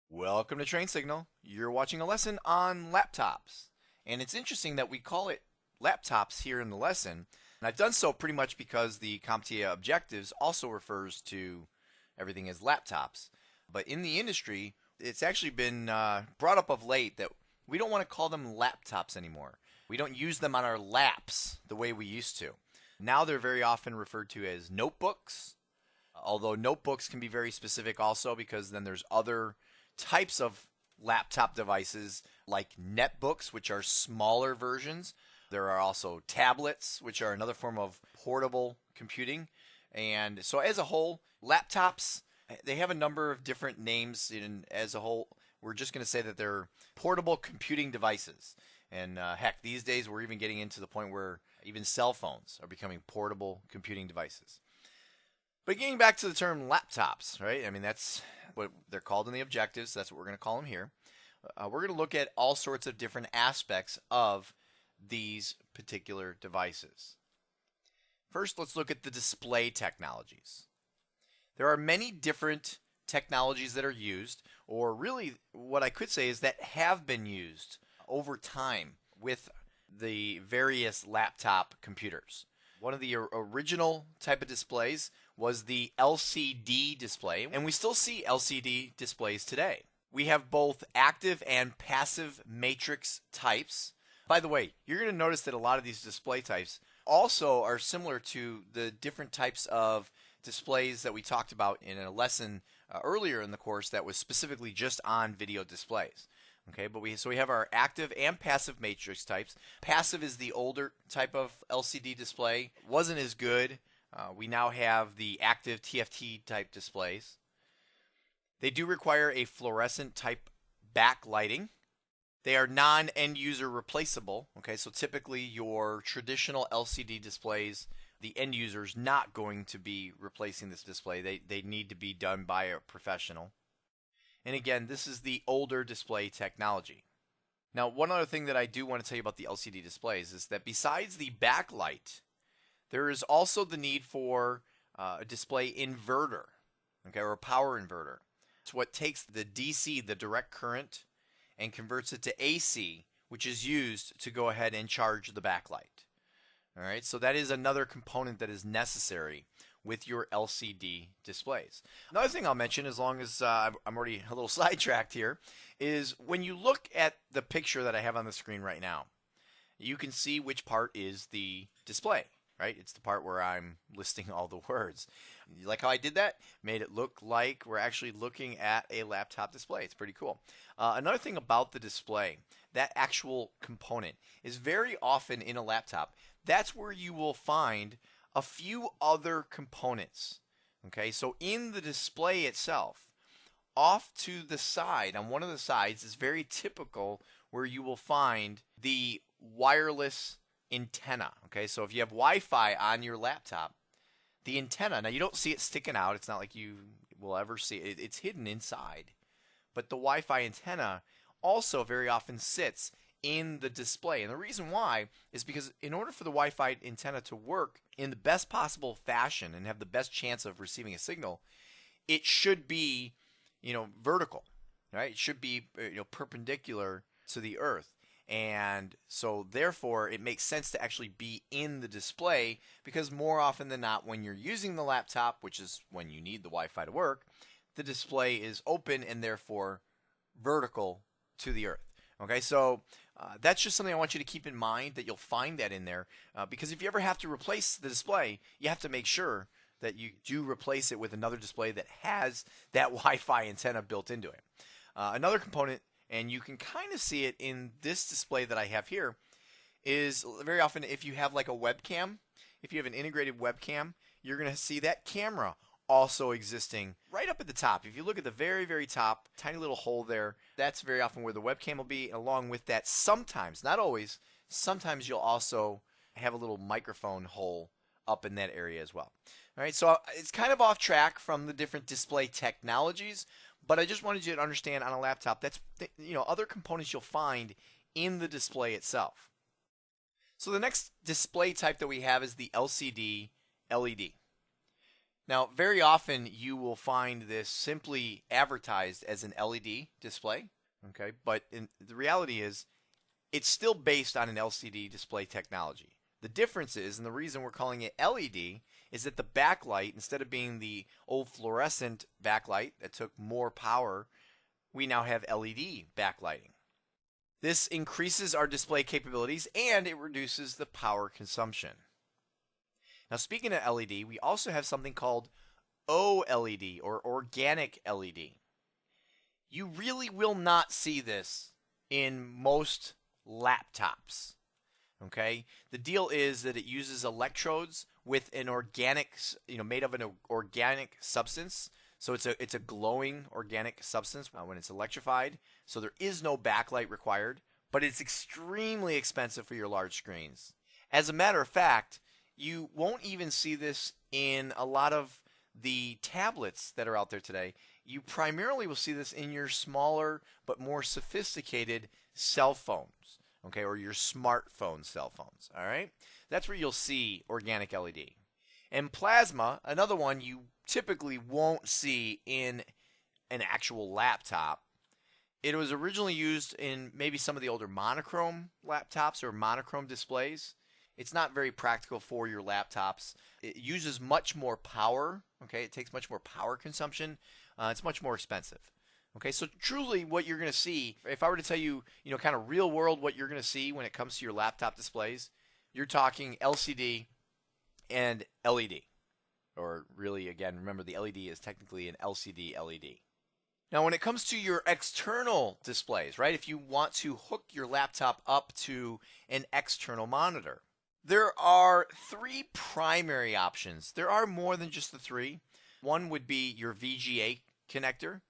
Welcome to Train Signal. You're watching a lesson on laptops. And it's interesting that we call it laptops here in the lesson. And I've done so pretty much because the CompTIA objectives also refers to everything as laptops. But in the industry, it's actually been brought up of late that we don't want to call them laptops anymore. We don't use them on our laps the way we used to. Now they're very often referred to as notebooks, although notebooks can be very specific also because then there's other types of laptop devices like netbooks, which are smaller versions. There are also tablets, which are another form of portable computing. And so as a whole, laptops, they have a number of different names. As a whole, we're just going to say that they're portable computing devices. And heck, these days we're even getting into the point where even cell phones are becoming portable computing devices. But getting back to the term laptops, right? I mean, that's what they're called in the objectives. That's what we're going to call them here. We're going to look at all sorts of different aspects of these particular devices. First, let's look at the display technologies. There are many different technologies that are used, or really what I could say is that have been used over time with the various laptop computers. One of the original type of displays was the LCD display, and we still see LCD displays today. We have both active and passive matrix types. By the way, you're going to notice that a lot of these display types also are similar to the different types of displays that we talked about in a lesson earlier in the course that was specifically just on video displays. Okay, but we have our active and passive matrix types. Passive is the older type of LCD display. Wasn't as good. We now have the active TFT type displays. They do require a fluorescent type backlighting. They are non-end user replaceable. Okay, so typically your traditional LCD displays, the end user is not going to be replacing this display. They need to be done by a professional. And again, this is the older display technology. Now, one other thing that I do want to tell you about the LCD displays is that besides the backlight, there is also the need for a display inverter, okay, or a power inverter. It's what takes the DC, the direct current, and converts it to AC, which is used to go ahead and charge the backlight. All right, so that is another component that is necessary with your LCD displays. Another thing I'll mention, as long as I'm already a little sidetracked here, is when you look at the picture that I have on the screen right now, you can see which part is the display, right? It's the part where I'm listing all the words. You like how I did that? Made it look like we're actually looking at a laptop display. It's pretty cool. Another thing about the display, that actual component is very often in a laptop. That's where you will find a few other components. Okay, so in the display itself, off to the side, on one of the sides, is very typical where you will find the wireless antenna. Okay, so if you have Wi-Fi on your laptop, the antenna, now you don't see it sticking out. It's not like you will ever see it. It's hidden inside. But the Wi-Fi antenna also very often sits in the display. And the reason why is because in order for the Wi-Fi antenna to work in the best possible fashion and have the best chance of receiving a signal, it should be, vertical, right? It should be, perpendicular to the earth. And so therefore it makes sense to actually be in the display, because more often than not when you're using the laptop, which is when you need the Wi-Fi to work, the display is open and therefore vertical to the earth. Okay, so that's just something I want you to keep in mind, that you'll find that in there, because if you ever have to replace the display, you have to make sure that you do replace it with another display that has that Wi-Fi antenna built into it. Another component, and you can kind of see it in this display that I have here, is very often if you have like a webcam, if you have an integrated webcam, you're going to see that camera also existing right up at the top. If you look at the very, very top, tiny little hole there, that's very often where the webcam will be. Along with that, sometimes, not always, sometimes you'll also have a little microphone hole up in that area as well. All right, so it's kind of off track from the different display technologies, but I just wanted you to understand on a laptop, that's other components you'll find in the display itself. So the next display type that we have is the LCD LED. Now, very often you will find this simply advertised as an LED display, okay? But the reality is it's still based on an LCD display technology. The difference is, and the reason we're calling it LED, is that the backlight, instead of being the old fluorescent backlight that took more power, we now have LED backlighting. This increases our display capabilities and it reduces the power consumption. Now, speaking of LED, we also have something called OLED or organic LED. You really will not see this in most laptops. Okay? The deal is that it uses electrodes with an organic, made of an organic substance. So it's a glowing organic substance when it's electrified. So there is no backlight required, but it's extremely expensive for your large screens. As a matter of fact, you won't even see this in a lot of the tablets that are out there today. You primarily will see this in your smaller but more sophisticated cell phones, okay, or your smartphone cell phones, all right? That's where you'll see organic LED. And plasma, another one you typically won't see in an actual laptop. It was originally used in maybe some of the older monochrome laptops or monochrome displays. It's not very practical for your laptops. It uses much more power, okay? It takes much more power consumption. It's much more expensive. Okay, so truly what you're going to see, if I were to tell you, kind of real world what you're going to see when it comes to your laptop displays, you're talking LCD and LED. Or really, again, remember the LED is technically an LCD LED. Now, when it comes to your external displays, right, if you want to hook your laptop up to an external monitor, there are three primary options. There are more than just the three. One would be your VGA connector.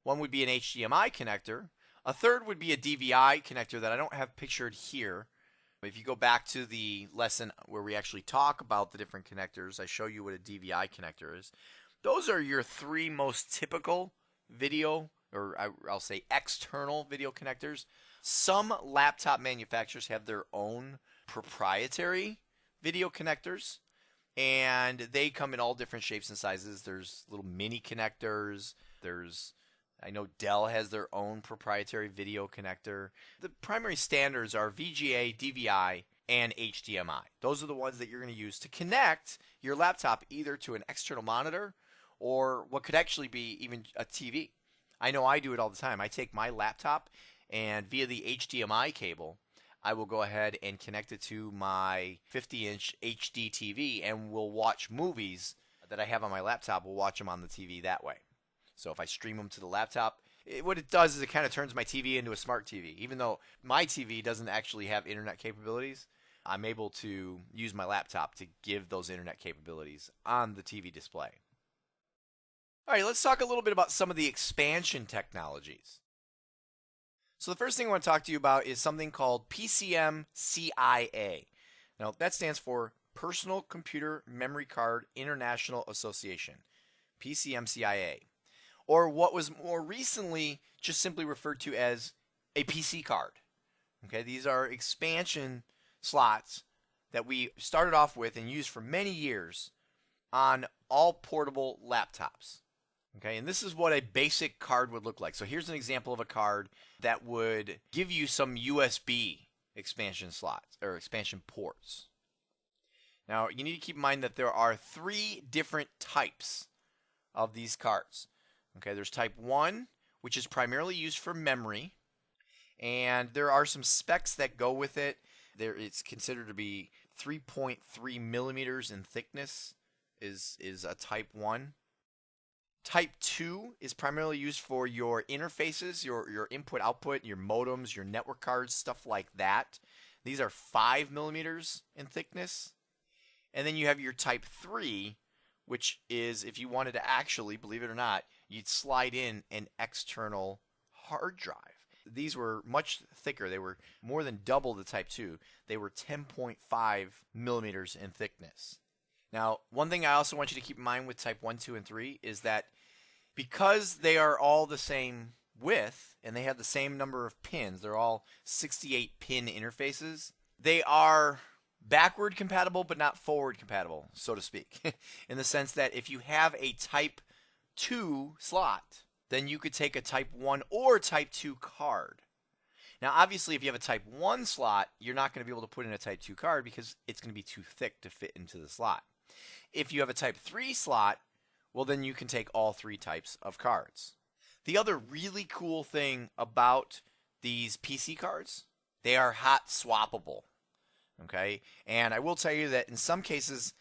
One would be an HDMI connector. A third would be a DVI connector that I don't have pictured here. If you go back to the lesson where we actually talk about the different connectors, I show you what a DVI connector is. Those are your three most typical video, or I'll say external video connectors. Some laptop manufacturers have their own proprietary video connectors, and they come in all different shapes and sizes. There's little mini connectors. I know Dell has their own proprietary video connector. The primary standards are VGA, DVI, and HDMI. Those are the ones that you're going to use to connect your laptop either to an external monitor or what could actually be even a TV. I know I do it all the time. I take my laptop and via the HDMI cable, I will go ahead and connect it to my 50-inch HD TV and we'll watch movies that I have on my laptop. We'll watch them on the TV that way. So if I stream them to the laptop, what it does is it kind of turns my TV into a smart TV. Even though my TV doesn't actually have internet capabilities, I'm able to use my laptop to give those internet capabilities on the TV display. All right, let's talk a little bit about some of the expansion technologies. So the first thing I want to talk to you about is something called PCMCIA. Now that stands for Personal Computer Memory Card International Association, PCMCIA. Or what was more recently just simply referred to as a PC card. Okay, these are expansion slots that we started off with and used for many years on all portable laptops. Okay, and this is what a basic card would look like. So here's an example of a card that would give you some USB expansion slots or expansion ports. Now, you need to keep in mind that there are three different types of these cards. Okay, there's type 1, which is primarily used for memory, and there are some specs that go with it. It's considered to be 3.3 millimeters in thickness is a type 1. Type 2 is primarily used for your interfaces, your input-output, your modems, your network cards, stuff like that. These are 5 millimeters in thickness. And then you have your type 3, which is if you wanted to actually, believe it or not, you'd slide in an external hard drive. These were much thicker. They were more than double the type 2. They were 10.5 millimeters in thickness. Now, one thing I also want you to keep in mind with type 1, 2, and 3 is that because they are all the same width and they have the same number of pins, they're all 68 pin interfaces, they are backward compatible but not forward compatible, so to speak, in the sense that if you have a Type 2 slot, then you could take a Type 1 or Type 2 card. Now, obviously, if you have a Type 1 slot, you're not going to be able to put in a Type 2 card because it's going to be too thick to fit into the slot. If you have a Type 3 slot, well, then you can take all three types of cards. The other really cool thing about these PC cards, they are hot swappable. Okay, and I will tell you that in some cases,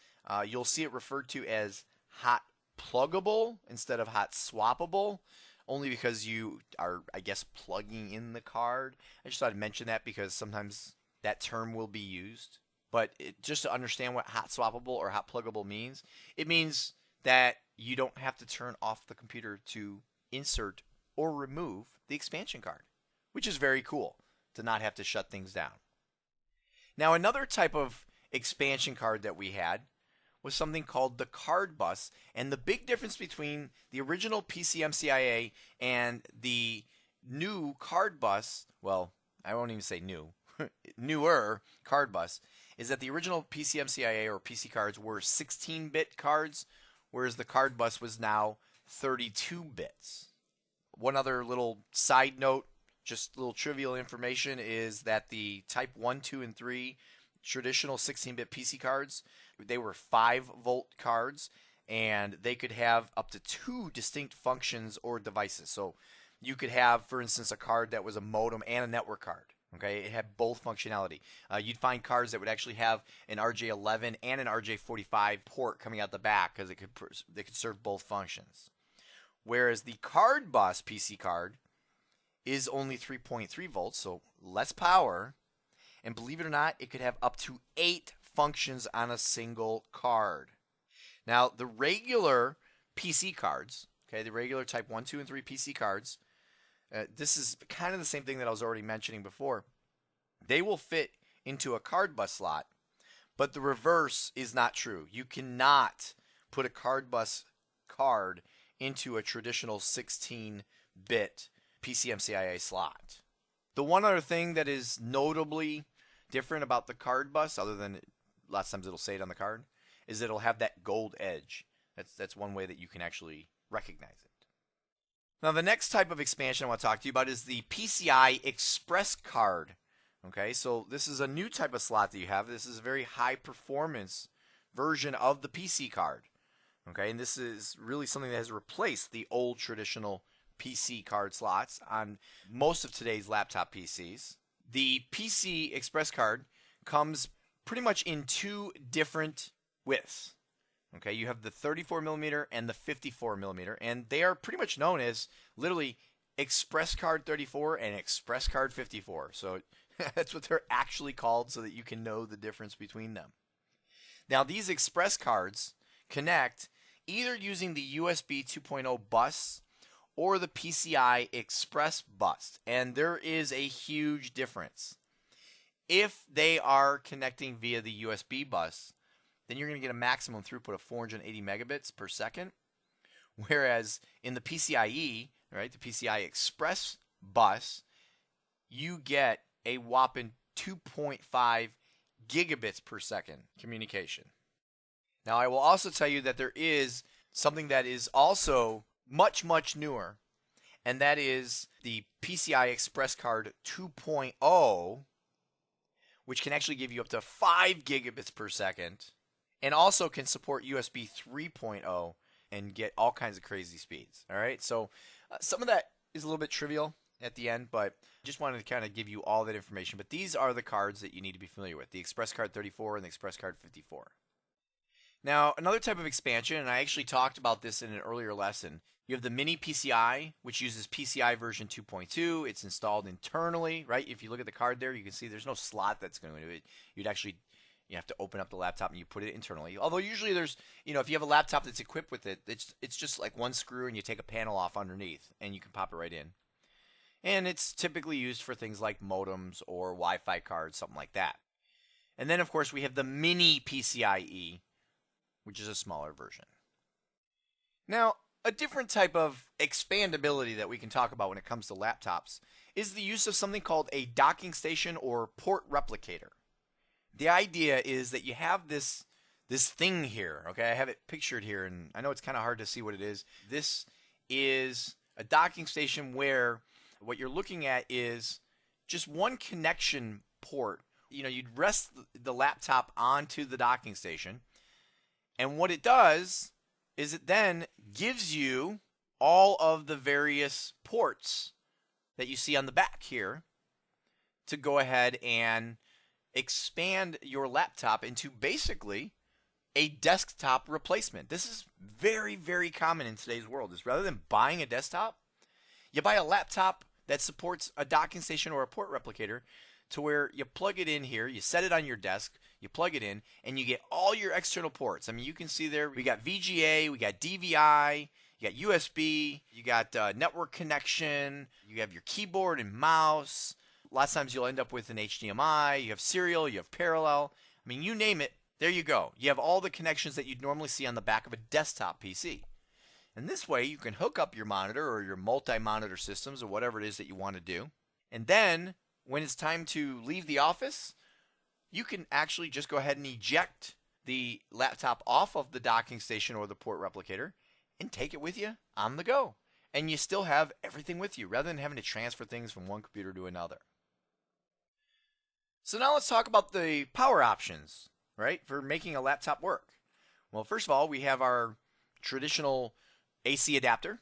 you'll see it referred to as hot pluggable instead of hot swappable, only because you are, I guess, plugging in the card. I just thought I'd mention that because sometimes that term will be used. But just to understand what hot swappable or hot pluggable means, it means that you don't have to turn off the computer to insert or remove the expansion card, which is very cool to not have to shut things down. Now, another type of expansion card that we had was something called the CardBus, and the big difference between the original PCMCIA and the new CardBus, well, I won't even say new, newer CardBus, is that the original PCMCIA or PC cards were 16-bit cards, whereas the CardBus was now 32 bits. One other little side note, just little trivial information, is that the Type 1, 2, and 3 traditional 16-bit PC cards, they were 5-volt cards, and they could have up to 2 distinct functions or devices. So you could have, for instance, a card that was a modem and a network card. Okay, it had both functionality. You'd find cards that would actually have an RJ11 and an RJ45 port coming out the back because they could serve both functions. Whereas the CardBus PC card is only 3.3 volts, so less power, and believe it or not, it could have up to 8 functions on a single card. Now, the regular PC cards, okay, the regular Type 1, 2, and 3 PC cards, this is kind of the same thing that I was already mentioning before. They will fit into a CardBus slot, but the reverse is not true. You cannot put a CardBus card into a traditional 16-bit PCMCIA slot. The one other thing that is notably different about the CardBus, other than lots of times it'll say it on the card, is it'll have that gold edge. That's one way that you can actually recognize it. Now, the next type of expansion I want to talk to you about is the PCI ExpressCard. Okay, so this is a new type of slot that you have. This is a very high performance version of the PC card. Okay, and this is really something that has replaced the old traditional PC card slots on most of today's laptop PCs. The PC ExpressCard comes pretty much in 2 different widths. Okay, you have the 34mm and the 54mm, and they are pretty much known as literally ExpressCard 34 and ExpressCard 54. So that's what they're actually called so that you can know the difference between them. Now, these Express cards connect either using the USB 2.0 bus or the PCI Express bus, and there is a huge difference. If they are connecting via the USB bus, then you're going to get a maximum throughput of 480 megabits per second, whereas in the PCIe, right, the PCI Express bus, you get a whopping 2.5 gigabits per second communication. Now, I will also tell you that there is something that is also much, much newer, and that is the PCI ExpressCard 2.0, which can actually give you up to 5 gigabits per second, and also can support USB 3.0 and get all kinds of crazy speeds. All right, so some of that is a little bit trivial at the end, but just wanted to kind of give you all that information. But these are the cards that you need to be familiar with, the ExpressCard 34 and the ExpressCard 54. Now, another type of expansion, and I actually talked about this in an earlier lesson, you have the Mini-PCI, which uses PCI version 2.2. It's installed internally, right? If you look at the card there, you can see there's no slot that's going to do it. You have to open up the laptop and you put it internally. Although usually there's, if you have a laptop that's equipped with it, it's just like one screw and you take a panel off underneath and you can pop it right in. And it's typically used for things like modems or Wi-Fi cards, something like that. And then, of course, we have the Mini-PCIe, which is a smaller version. Now, a different type of expandability that we can talk about when it comes to laptops is the use of something called a docking station or port replicator. The idea is that you have this thing here, okay? I have it pictured here, and I know it's kind of hard to see what it is. This is a docking station where what you're looking at is just one connection port. You know, you'd rest the laptop onto the docking station, and what it does is it then gives you all of the various ports that you see on the back here to go ahead and expand your laptop into basically a desktop replacement. This is very, very common in today's world. Is rather than buying a desktop, you buy a laptop that supports a docking station or a port replicator, to where you plug it in here, you set it on your desk, you plug it in, and you get all your external ports. I mean, you can see there, we got VGA, we got DVI, you got USB, you got network connection, you have your keyboard and mouse. Lots of times you'll end up with an HDMI, you have serial, you have parallel. I mean, you name it, there you go. You have all the connections that you'd normally see on the back of a desktop PC. And this way you can hook up your monitor or your multi-monitor systems or whatever it is that you want to do. And then when it's time to leave the office, you can actually just go ahead and eject the laptop off of the docking station or the port replicator and take it with you on the go. And you still have everything with you rather than having to transfer things from one computer to another. So now let's talk about the power options, right, for making a laptop work. Well, first of all, we have our traditional AC adapter,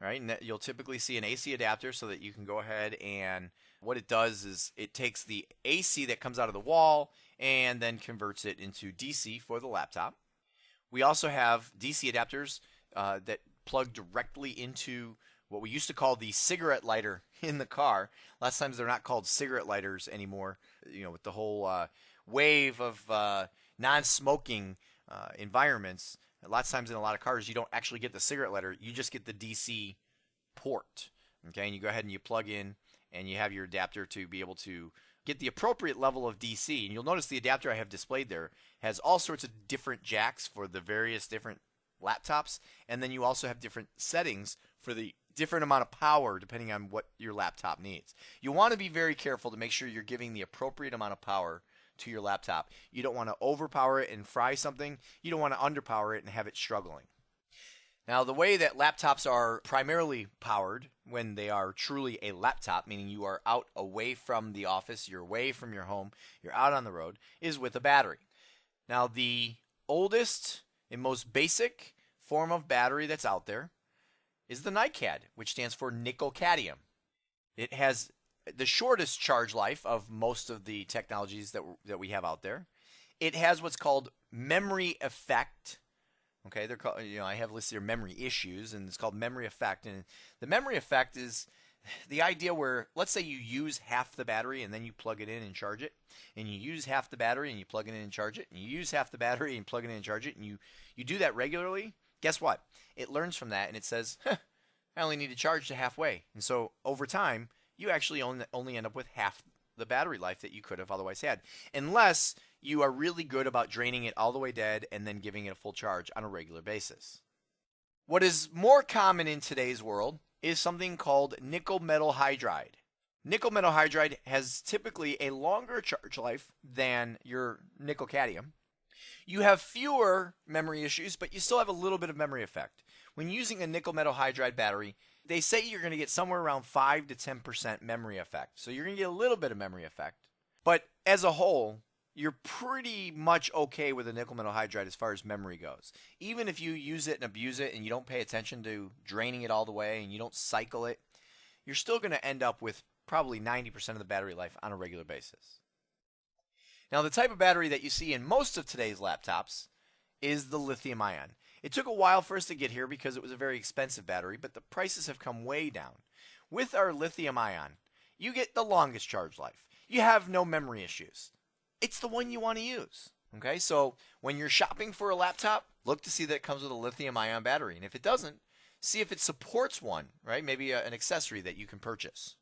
right? And you'll typically see an AC adapter so that you can go ahead, and what it does is it takes the AC that comes out of the wall and then converts it into DC for the laptop. We also have DC adapters that plug directly into what we used to call the cigarette lighter in the car. Lots of times they're not called cigarette lighters anymore. You know, with the whole wave of non-smoking environments, lots of times in a lot of cars you don't actually get the cigarette lighter, you just get the DC port. Okay, and you go ahead and you plug in and you have your adapter to be able to get the appropriate level of DC. And you'll notice the adapter I have displayed there has all sorts of different jacks for the various different laptops, and then you also have different settings for the different amount of power depending on what your laptop needs. You want to be very careful to make sure you're giving the appropriate amount of power to your laptop. You don't want to overpower it and fry something. You don't want to underpower it and have it struggling. Now, the way that laptops are primarily powered when they are truly a laptop, meaning you are out away from the office, you're away from your home, you're out on the road, is with a battery. Now, the oldest and most basic form of battery that's out there is the NiCad, which stands for nickel cadmium. It has the shortest charge life of most of the technologies that we have out there. It has what's called memory effect. Okay, they're called, I have listed here memory issues, and it's called memory effect. And the memory effect is the idea where, let's say you use half the battery and then you plug it in and charge it, and you use half the battery and you plug it in and charge it, and you use half the battery and plug it in and charge it, and you do that regularly. Guess what? It learns from that and it says, I only need to charge to halfway. And so over time, you actually only end up with half the battery life that you could have otherwise had, unless you are really good about draining it all the way dead and then giving it a full charge on a regular basis. What is more common in today's world is something called nickel metal hydride. Nickel metal hydride has typically a longer charge life than your nickel cadmium. You have fewer memory issues, but you still have a little bit of memory effect. When using a nickel metal hydride battery, they say you're going to get somewhere around 5 to 10% memory effect. So you're going to get a little bit of memory effect. But as a whole, you're pretty much okay with a nickel metal hydride as far as memory goes. Even if you use it and abuse it and you don't pay attention to draining it all the way and you don't cycle it, you're still going to end up with probably 90% of the battery life on a regular basis. Now, the type of battery that you see in most of today's laptops is the lithium ion. It took a while for us to get here because it was a very expensive battery, but the prices have come way down. With our lithium ion, you get the longest charge life. You have no memory issues. It's the one you want to use. Okay, so when you're shopping for a laptop, look to see that it comes with a lithium ion battery. And if it doesn't, see if it supports one, right? Maybe an accessory that you can purchase.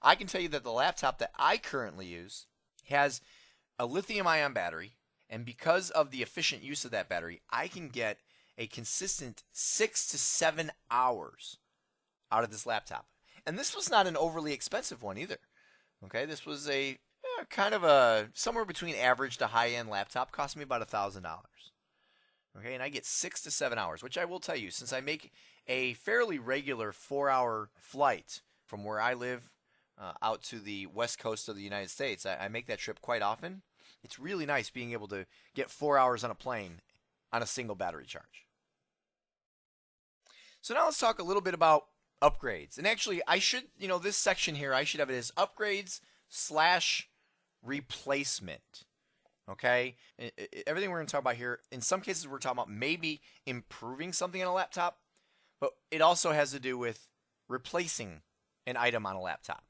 I can tell you that the laptop that I currently use has a lithium ion battery, and because of the efficient use of that battery, I can get a consistent 6 to 7 hours out of this laptop. And this was not an overly expensive one either. Okay, this was a kind of a somewhere between average to high-end laptop. Cost me about $1,000. Okay, and I get 6 to 7 hours, which I will tell you, since I make a fairly regular 4-hour flight from where I live out to the west coast of the United States. I make that trip quite often. It's really nice being able to get 4 hours on a plane on a single battery charge. So now let's talk a little bit about upgrades. And actually, I should, this section here, I should have it as upgrades / replacement. Okay? Everything we're going to talk about here, in some cases we're talking about maybe improving something on a laptop, but it also has to do with replacing an item on a laptop.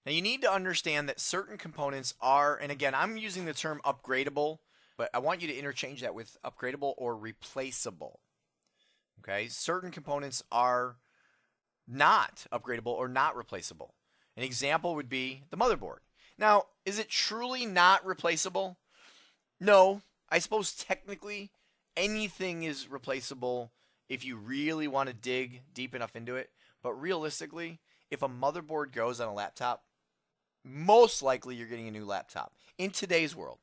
Now you need to understand that certain components are, and again, I'm using the term upgradable, but I want you to interchange that with upgradable or replaceable. Okay? Certain components are not upgradable or not replaceable. An example would be the motherboard. Now, is it truly not replaceable? No. I suppose technically anything is replaceable if you really want to dig deep enough into it. But realistically, if a motherboard goes on a laptop, most likely you're getting a new laptop in today's world.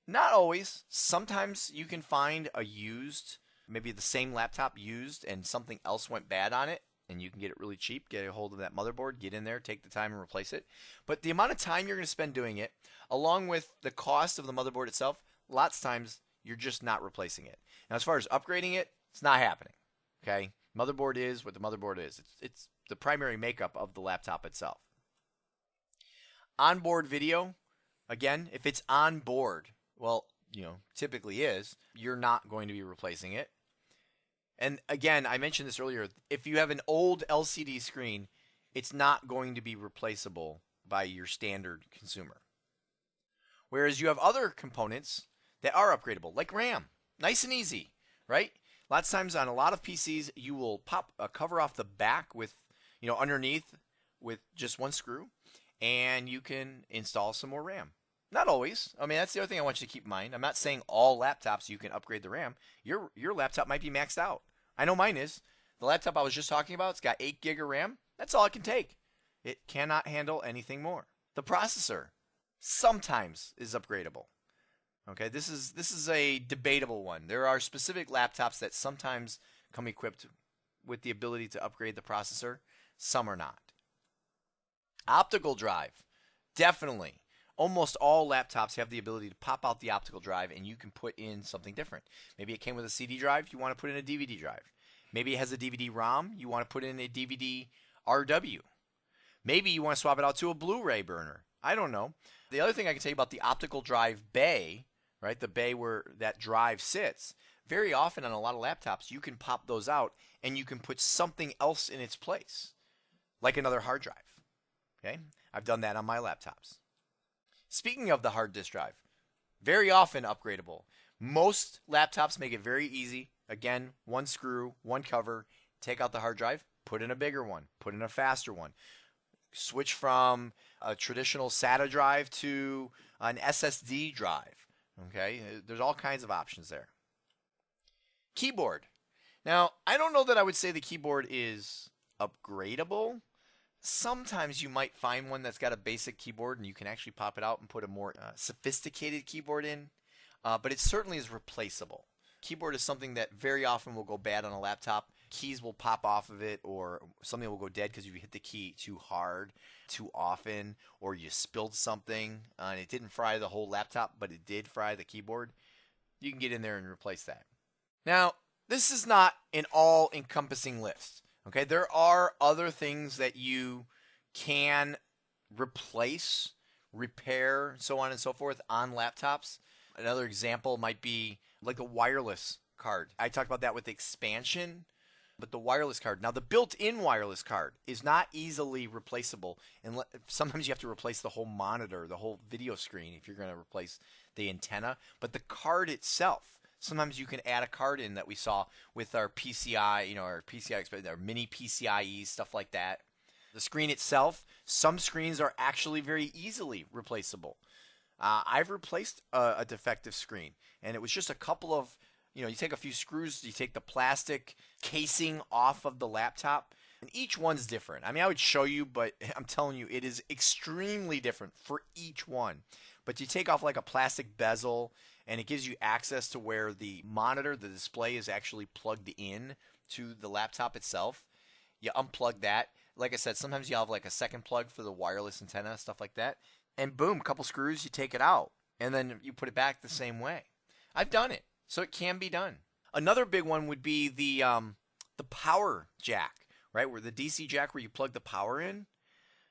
Not always. Sometimes you can find a used, maybe the same laptop used and something else went bad on it, and you can get it really cheap, get a hold of that motherboard, get in there, take the time and replace it. But the amount of time you're going to spend doing it, along with the cost of the motherboard itself, lots of times you're just not replacing it. Now, as far as upgrading it, it's not happening. Okay? Motherboard is what the motherboard is. It's the primary makeup of the laptop itself. Onboard video, again, if it's on board, well, typically is, you're not going to be replacing it. And again, I mentioned this earlier, if you have an old LCD screen, it's not going to be replaceable by your standard consumer. Whereas you have other components that are upgradable, like RAM. Nice and easy, right? Lots of times on a lot of PCs, you will pop a cover off the back with, underneath with just one screw, and you can install some more RAM. Not always. I mean, that's the other thing I want you to keep in mind. I'm not saying all laptops you can upgrade the RAM. Your laptop might be maxed out. I know mine is. The laptop I was just talking about, it's got 8 gig of RAM. That's all it can take. It cannot handle anything more. The processor sometimes is upgradable. Okay, this is a debatable one. There are specific laptops that sometimes come equipped with the ability to upgrade the processor. Some are not. Optical drive, definitely. Almost all laptops have the ability to pop out the optical drive and you can put in something different. Maybe it came with a CD drive, you want to put in a DVD drive. Maybe it has a DVD-ROM, you want to put in a DVD-RW. Maybe you want to swap it out to a Blu-ray burner. I don't know. The other thing I can tell you about the optical drive bay, right, the bay where that drive sits, very often on a lot of laptops you can pop those out and you can put something else in its place, like another hard drive. Okay? I've done that on my laptops. Speaking of the hard disk drive, very often upgradable. Most laptops make it very easy. Again, one screw, one cover, take out the hard drive, put in a bigger one, put in a faster one. Switch from a traditional SATA drive to an SSD drive. Okay, there's all kinds of options there. Keyboard. Now, I don't know that I would say the keyboard is upgradable. Sometimes you might find one that's got a basic keyboard and you can actually pop it out and put a more sophisticated keyboard in, but it certainly is replaceable. Keyboard is something that very often will go bad on a laptop. Keys will pop off of it or something will go dead because you hit the key too hard, too often, or you spilled something and it didn't fry the whole laptop, but it did fry the keyboard. You can get in there and replace that. Now, this is not an all-encompassing list. Okay, there are other things that you can replace, repair, so on and so forth on laptops. Another example might be like a wireless card. I talked about that with expansion, but the wireless card. Now, the built-in wireless card is not easily replaceable. And sometimes you have to replace the whole monitor, the whole video screen if you're going to replace the antenna. But the card itself, sometimes you can add a card in that we saw with our PCI, our PCI, our Mini-PCIe, stuff like that. The screen itself, some screens are actually very easily replaceable. I've replaced a defective screen, and it was just a couple of, you take a few screws, you take the plastic casing off of the laptop, And each one's different. I mean, I would show you, but I'm telling you, it is extremely different for each one. But you take off like a plastic bezel, and it gives you access to where the monitor, the display, is actually plugged in to the laptop itself. You unplug that. Like I said, sometimes you have like a second plug for the wireless antenna, stuff like that. And boom, couple screws, you take it out. And then you put it back the same way. I've done it, so it can be done. Another big one would be the power jack, right? Where the DC jack where you plug the power in.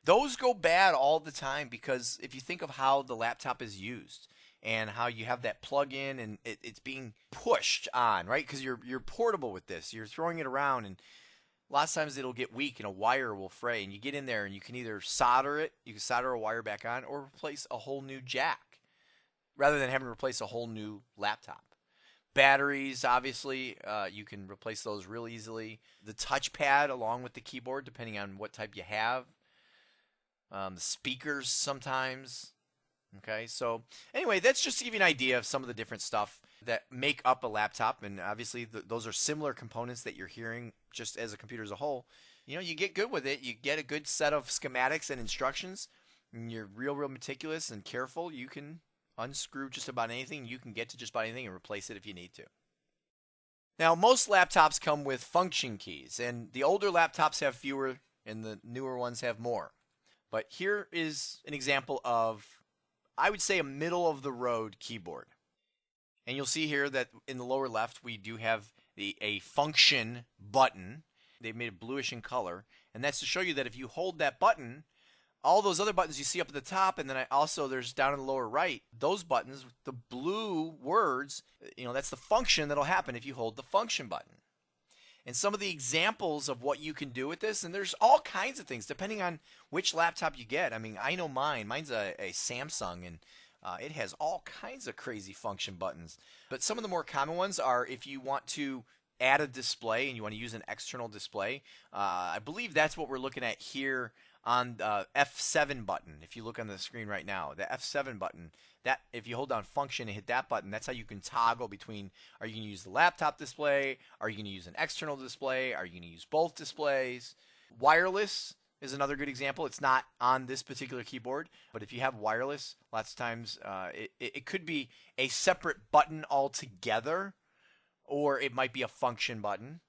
Those go bad all the time because if you think of how the laptop is used and how you have that plug in and it's being pushed on, right? Because you're portable with this. You're throwing it around and lots of times it'll get weak and a wire will fray and you get in there and you can either solder it, you can solder a wire back on or replace a whole new jack rather than having to replace a whole new laptop. Batteries, obviously, you can replace those real easily. The touchpad along with the keyboard, depending on what type you have. The speakers sometimes. Okay, so anyway, that's just to give you an idea of some of the different stuff that make up a laptop. And obviously, those are similar components that you're hearing just as a computer as a whole. You know, you get good with it. You get a good set of schematics and instructions. And you're real meticulous and careful. You can unscrew just about anything. You can get to just about anything and replace it if you need to. Now, most laptops come with function keys, and the older laptops have fewer, and the newer ones have more. But here is an example of, I would say, a middle-of-the-road keyboard. And you'll see here that in the lower left, we do have a function button. They've made it bluish in color, and that's to show you that if you hold that button, all those other buttons you see up at the top, and then there's down in the lower right, those buttons, the blue words, that's the function that'll happen if you hold the function button. And some of the examples of what you can do with this, and there's all kinds of things depending on which laptop you get. I mean, I know mine's a Samsung, and it has all kinds of crazy function buttons. But some of the more common ones are if you want to add a display and you want to use an external display. I believe that's what we're looking at here on the F7 button. If you look on the screen right now, the F7 button, that if you hold down function and hit that button, that's how you can toggle between, are you going to use the laptop display, are you going to use an external display, are you going to use both displays. Wireless is another good example. It's not on this particular keyboard, but if you have wireless, lots of times it could be a separate button altogether, or it might be a function button.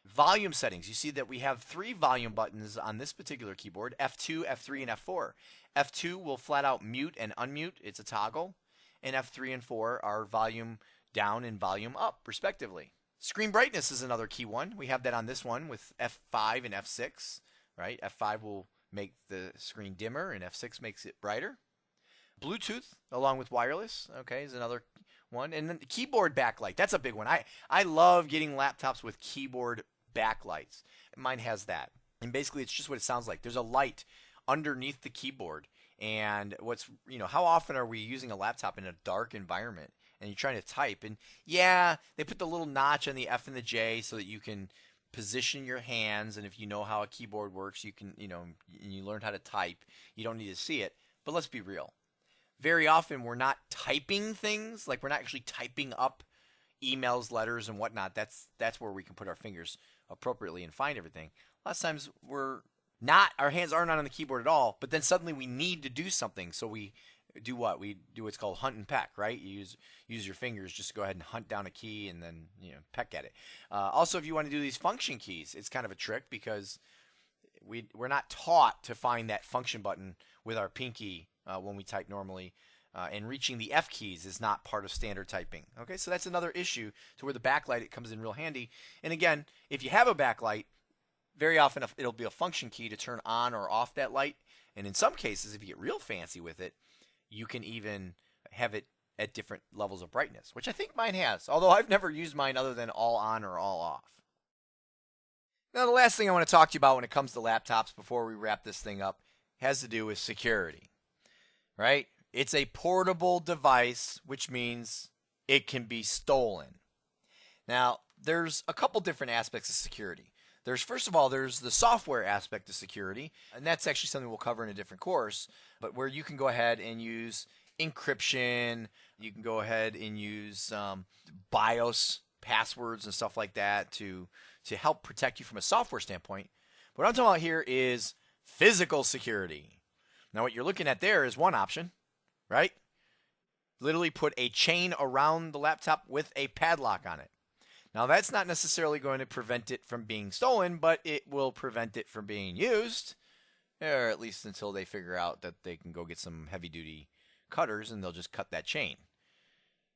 Volume settings. You see that we have 3 volume buttons on this particular keyboard, F2, F3, and F4. F2 will flat out mute and unmute. It's a toggle. And F3 and 4 are volume down and volume up, respectively. Screen brightness is another key one. We have that on this one with F5 and F6. Right? F5 will make the screen dimmer, and F6 makes it brighter. Bluetooth, along with wireless, okay, is another one. And then the keyboard backlight. That's a big one. I love getting laptops with keyboard backlights. Mine has that. And basically, it's just what it sounds like. There's a light underneath the keyboard. And how often are we using a laptop in a dark environment and you're trying to type? And yeah, they put the little notch on the F and the J so that you can position your hands. And if you know how a keyboard works, you can, you learn how to type. You don't need to see it. But let's be real. Very often we're not typing things, like we're not actually typing up emails, letters, and whatnot. That's where we can put our fingers appropriately and find everything. Lots of times our hands aren't on the keyboard at all, but then suddenly we need to do something. So we do what? We do what's called hunt and peck, right? You use your fingers just to go ahead and hunt down a key and then peck at it. Also, if you want to do these function keys, it's kind of a trick because we're not taught to find that function button with our pinky when we type normally, and reaching the F keys is not part of standard typing. Okay, so that's another issue to where the backlight, it comes in real handy. And again, if you have a backlight, very often it'll be a function key to turn on or off that light. And in some cases, if you get real fancy with it, you can even have it at different levels of brightness, which I think mine has, although I've never used mine other than all on or all off. Now, the last thing I want to talk to you about when it comes to laptops before we wrap this thing up has to do with security. Right? It's a portable device, which means it can be stolen. Now, there's a couple different aspects of security. First of all, there's the software aspect of security, and that's actually something we'll cover in a different course, but where you can go ahead and use encryption, you can go ahead and use BIOS passwords and stuff like that to help protect you from a software standpoint. What I'm talking about here is physical security. Now what you're looking at there is one option, right? Literally put a chain around the laptop with a padlock on it. Now that's not necessarily going to prevent it from being stolen, but it will prevent it from being used, or at least until they figure out that they can go get some heavy-duty cutters and they'll just cut that chain.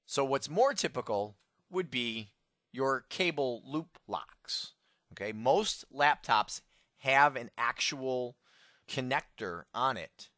So what's more typical would be your cable loop locks. Okay, most laptops have an actual connector on it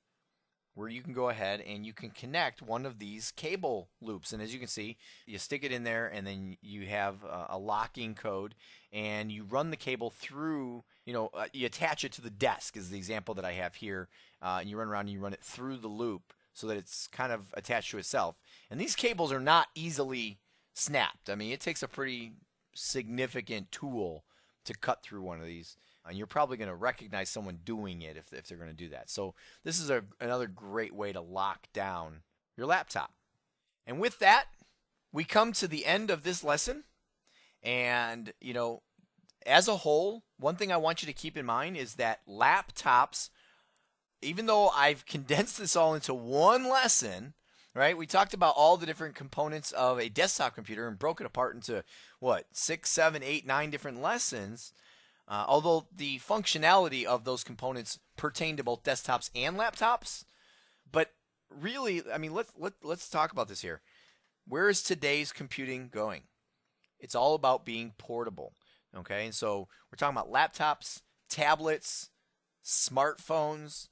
where you can go ahead and you can connect one of these cable loops. And as you can see, you stick it in there and then you have a locking code and you run the cable through, you attach it to the desk is the example that I have here. And you run around and you run it through the loop so that it's kind of attached to itself. And these cables are not easily snapped. I mean, it takes a pretty significant tool to cut through one of these. And you're probably going to recognize someone doing it if they're going to do that. So this is another great way to lock down your laptop. And with that, we come to the end of this lesson. And, as a whole, one thing I want you to keep in mind is that laptops, even though I've condensed this all into one lesson, right? We talked about all the different components of a desktop computer and broke it apart into, 6, 7, 8, 9 different lessons. Although the functionality of those components pertain to both desktops and laptops, but really, I mean, let's talk about this here. Where is today's computing going? It's all about being portable, okay? And so we're talking about laptops, tablets, smartphones,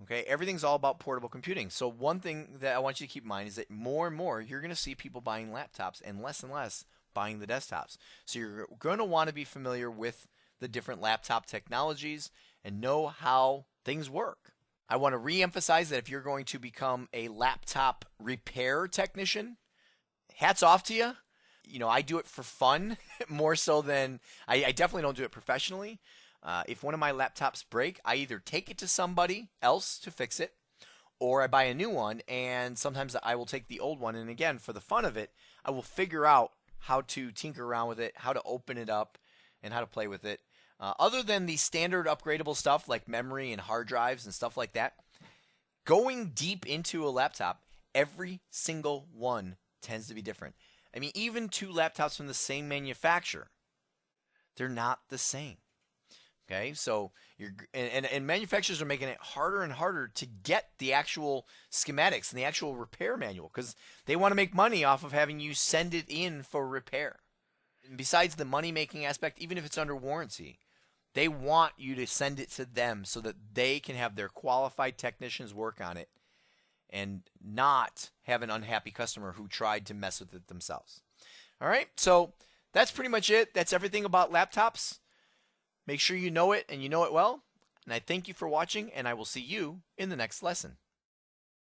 okay? Everything's all about portable computing. So one thing that I want you to keep in mind is that more and more you're going to see people buying laptops and less buying the desktops. So you're going to want to be familiar with the different laptop technologies and know how things work. I want to re-emphasize that if you're going to become a laptop repair technician, hats off to you. I do it for fun more so than I definitely don't do it professionally. If one of my laptops break, I either take it to somebody else to fix it or I buy a new one, and sometimes I will take the old one, and again, for the fun of it, I will figure out how to tinker around with it, how to open it up, and how to play with it. Other than the standard upgradable stuff like memory and hard drives and stuff like that, going deep into a laptop, every single one tends to be different. I mean, even two laptops from the same manufacturer, they're not the same. Okay, so and manufacturers are making it harder and harder to get the actual schematics and the actual repair manual because they want to make money off of having you send it in for repair. And besides the money-making aspect, even if it's under warranty, they want you to send it to them so that they can have their qualified technicians work on it and not have an unhappy customer who tried to mess with it themselves. All right, so that's pretty much it. That's everything about laptops. Make sure you know it and you know it well. And I thank you for watching, and I will see you in the next lesson.